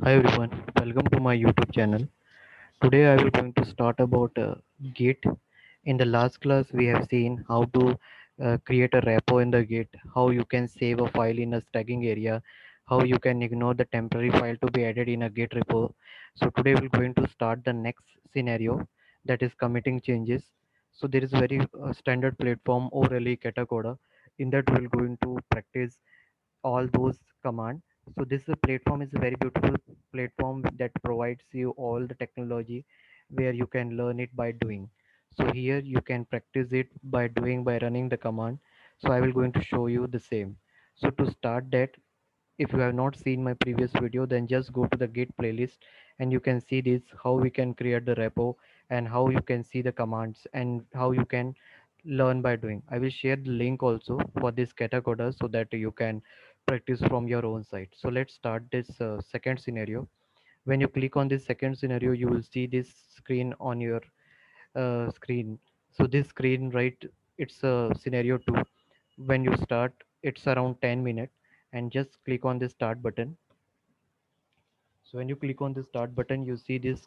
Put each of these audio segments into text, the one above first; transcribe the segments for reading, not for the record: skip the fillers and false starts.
Hi everyone, welcome to my YouTube channel. Today I will going to start about Git. In the last class we have seen how to create a repo in the Git, how you can save a file in a staging area, how you can ignore the temporary file to be added in a Git repo. So today we're going to start the next scenario, that is committing changes. So there is a very standard platform Orally Katacoda. In that we're going to practice all those commands. So this platform is a very beautiful platform that provides you all the technology where you can learn it by doing. So here you can practice it by doing, by running the command. So I will going to show you the same. So to start that, if you have not seen my previous video, then just go to the Git playlist and you can see this, how we can create the repo and how you can see the commands and how you can learn by doing. I will share the link also for this Katacoda so that you can practice from your own site. So let's start this second scenario. When you click on this second scenario, you will see this screen on your screen. So this screen, right, it's scenario 2. When you start, it's around 10 minutes, and just click on the start button. So when you click on the start button, you see this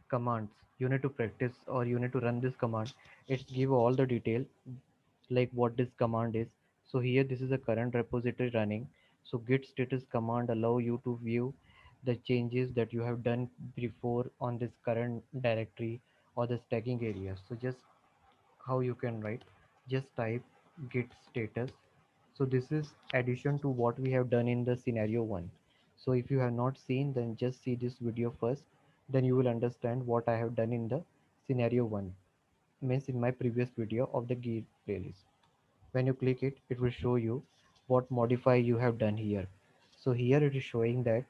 commands you need to practice, or you need to run this command. It's give all the detail, like what this command is. So here this is a current repository running. So git status command allow you to view the changes that you have done before on this current directory or the stacking area. So just how you can write, just type git status. So this is addition to what we have done in the scenario 1. So if you have not seen, then just see this video first, then you will understand what I have done in the scenario 1, means in my previous video of the git playlist. When you click it, it will show you what modify you have done here. So here it is showing that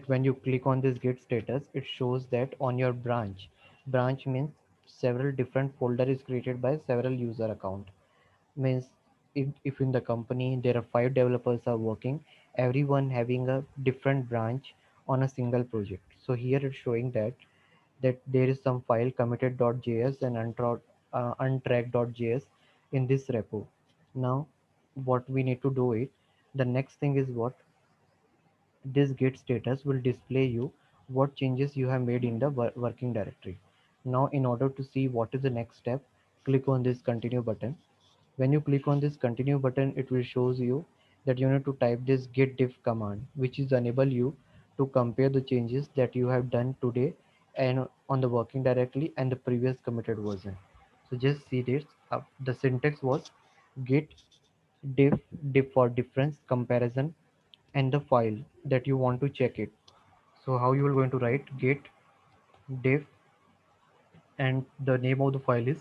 when you click on this git status, it shows that on your branch means several different folder is created by several user account. Means if in the company there are 5 developers are working, everyone having a different branch on a single project. So here it's showing that there is some file committed.js and untracked.js in this repo. Now what we need to do it, the next thing is what, this git status will display you what changes you have made in the working directory. Now in order to see what is the next step, click on this continue button. When you click on this continue button, it will shows you that you need to type this git diff command, which is enable you to compare the changes that you have done today and on the working directly and the previous committed version. So just see this. The syntax was git diff for difference comparison and the file that you want to check it. So how you are going to write git diff and the name of the file is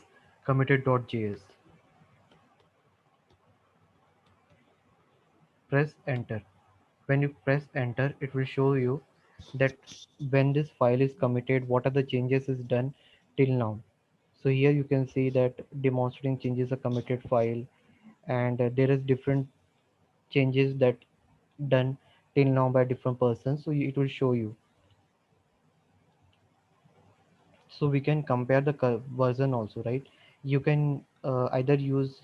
committed.js. Press enter. When you press enter, it will show you that when this file is committed, what are the changes is done till now. So here you can see that demonstrating changes a committed file, and there is different changes that done till now by different persons. So it will show you. So we can compare the version also, right? You can either use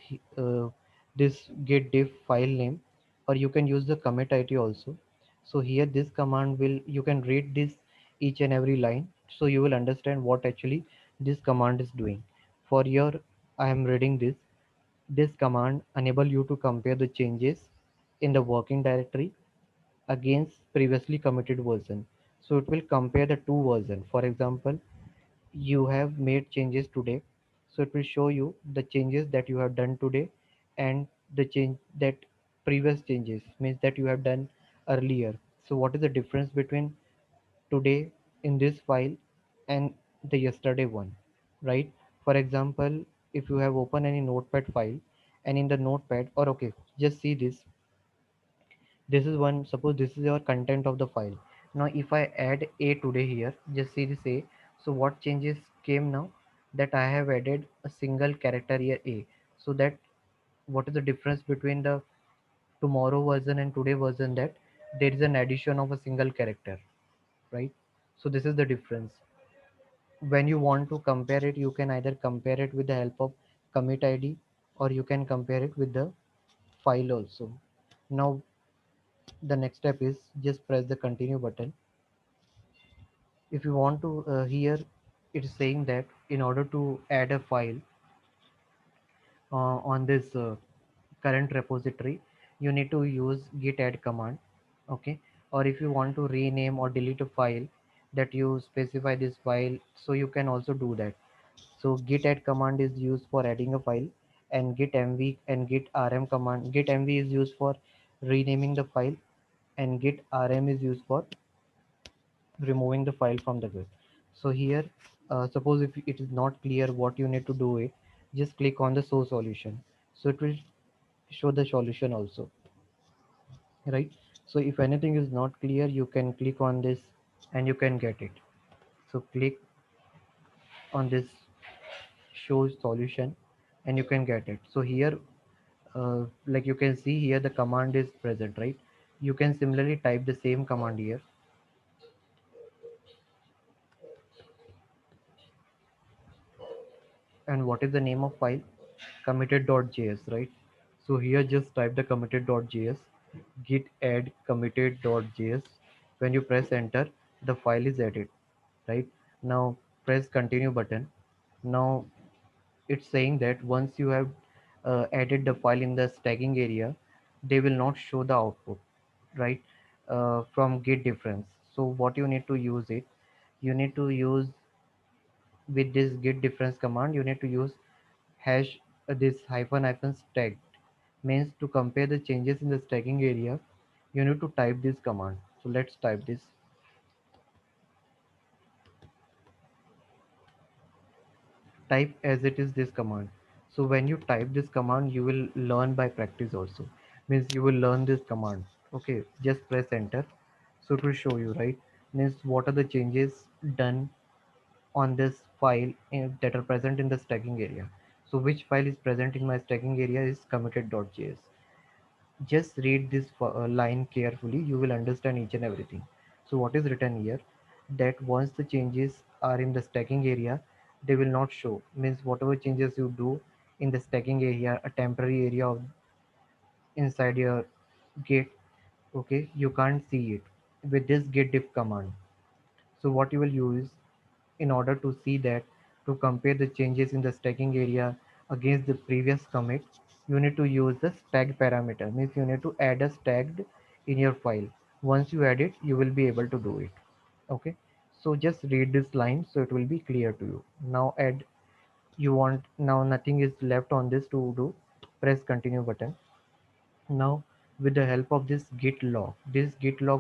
this git diff file name, or you can use the commit id also. So here this command will, you can read this each and every line, so you will understand what actually this command is doing. For your, I am reading this command enable you to compare the changes in the working directory against previously committed version. So it will compare the two version. For example, you have made changes today, so it will show you the changes that you have done today and the change that previous changes means that you have done earlier. So what is the difference between today in this file and the yesterday one, right? For example, if you have opened any notepad file, and in the notepad, or okay, just see this. This is one, suppose this is your content of the file. Now if I add a today here, just see this a. So what changes came now, that I have added a single character here a. So that what is the difference between the tomorrow version and today version, that there is an addition of a single character, right? So this is the difference. When you want to compare it, you can either compare it with the help of commit id, or you can compare it with the file also. Now The next step is just press the continue button. If you want to here it is saying that in order to add a file on this current repository, you need to use git add command. Okay, or if you want to rename or delete a file, that you specify this file, so you can also do that. So git add command is used for adding a file, and git mv and git rm command. Git mv is used for renaming the file, and git rm is used for removing the file from the grid. So here, suppose if it is not clear what you need to do it, just click on the source solution. So it will show the solution also, right? So if anything is not clear, you can click on this and you can get it. So click on this show solution and you can get it. So here, like you can see here, the command is present, right? You can similarly type the same command here. And what is the name of file? Committed.js, right? So here just type the committed.js, git add committed.js. When you press enter, the file is added, right? Now press continue button. Now it's saying that once you have added the file in the staging area, they will not show the output, right? From git difference. So what you need to use it, you need to use with this git difference command, you need to use hash this hyphen stag, means to compare the changes in the staging area, you need to type this command. So let's type this, type as it is this command. So when you type this command, you will learn by practice also, means you will learn this command. Okay, just press enter. So it will show you, right? Means what are the changes done on this file that are present in the staging area. So which file is present in my staging area is committed.js. Just read this line carefully, you will understand each and everything. So what is written here, that once the changes are in the stacking area, they will not show, means whatever changes you do in the stacking area, a temporary area of inside your git, okay, you can't see it with this git diff command. So what you will use in order to see that, to compare the changes in the stacking area against the previous commit, you need to use the stag parameter, means you need to add a stagged in your file. Once you add it, you will be able to do it. Okay, so just read this line so it will be clear to you. Now add, you want, now nothing is left on this to do, press continue button. Now with the help of this git log,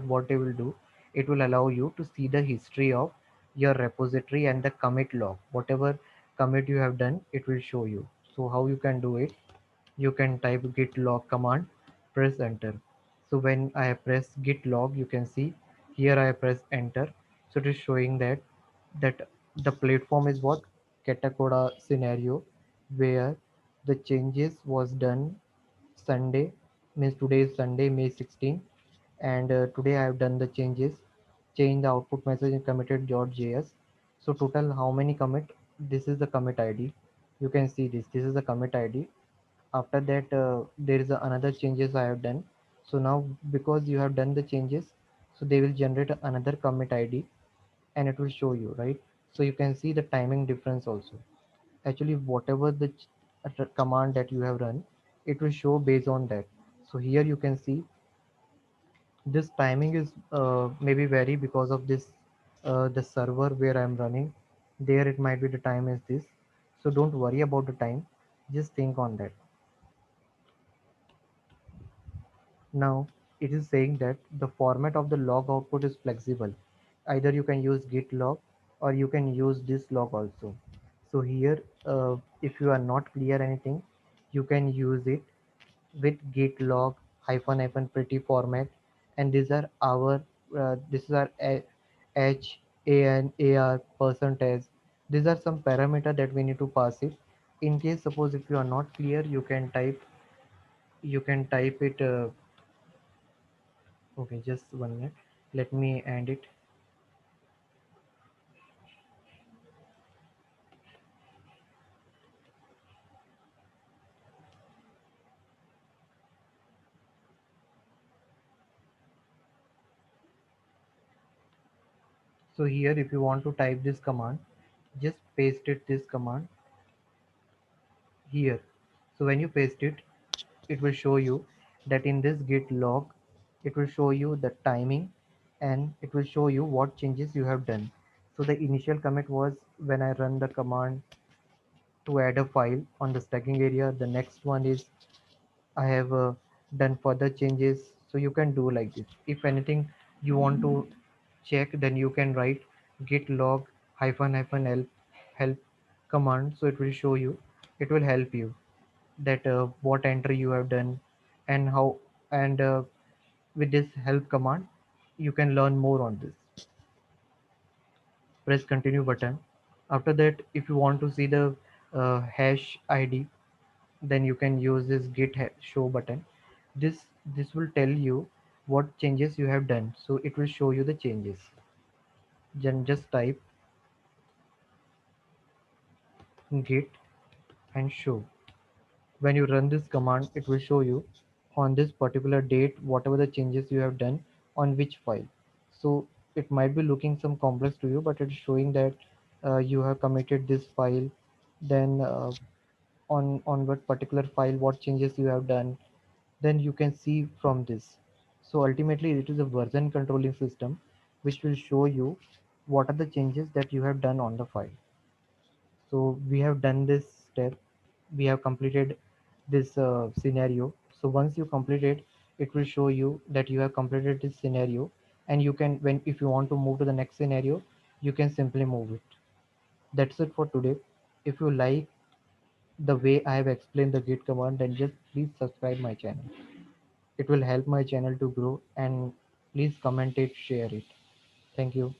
what they will do, it will allow you to see the history of your repository and the commit log. Whatever commit you have done, it will show you. So how you can do it, you can type git log command, press enter. So when I press git log, you can see here I press enter. So it is showing that the platform is what, Katakoda scenario, where the changes was done Sunday, means today is Sunday, May 16, and today I have done the changes, change the output message in committed.js. So total how many commit? This is the commit ID. You can see this. This is the commit ID. After that, there is another changes I have done. So now because you have done the changes, so they will generate another commit ID, and it will show you, right? So you can see the timing difference also. Actually whatever the command that you have run, it will show based on that. So here you can see this timing is maybe vary because of this the server where I'm running, there it might be the time is this. So don't worry about the time, just think on that. Now it is saying that the format of the log output is flexible. Either you can use git log or you can use this log also. So here, if you are not clear anything, you can use it with git log hyphen pretty format, and these are our this is our h an ar percentage. These are some parameter that we need to pass it. In case suppose if you are not clear, you can type it. Okay, just 1 minute. Let me end it. So here if you want to type this command, just paste it this command here. So when you paste it, it will show you that in this git log, it will show you the timing and it will show you what changes you have done. So the initial commit was when I run the command to add a file on the stacking area. The next one is I have done further changes. So you can do like this. If anything you want to check, then you can write git log hyphen hyphen help command. So it will show you, it will help you that what entry you have done and how, and with this help command you can learn more on this. Press continue button. After that, if you want to see the hash id, then you can use this show button. This will tell you what changes you have done, so it will show you the changes. Then just type git and show. When you run this command, it will show you on this particular date whatever the changes you have done on which file. So it might be looking some complex to you, but it's showing that you have committed this file, then on what particular file what changes you have done, then you can see from this. So ultimately it is a version controlling system which will show you what are the changes that you have done on the file. So we have done this step, we have completed this scenario. So once you complete it, it will show you that you have completed this scenario, and you can, when if you want to move to the next scenario, you can simply move it. That's it for today. If you like the way I have explained the git command, then just please subscribe my channel. It will help my channel to grow, and please comment it, share it. Thank you.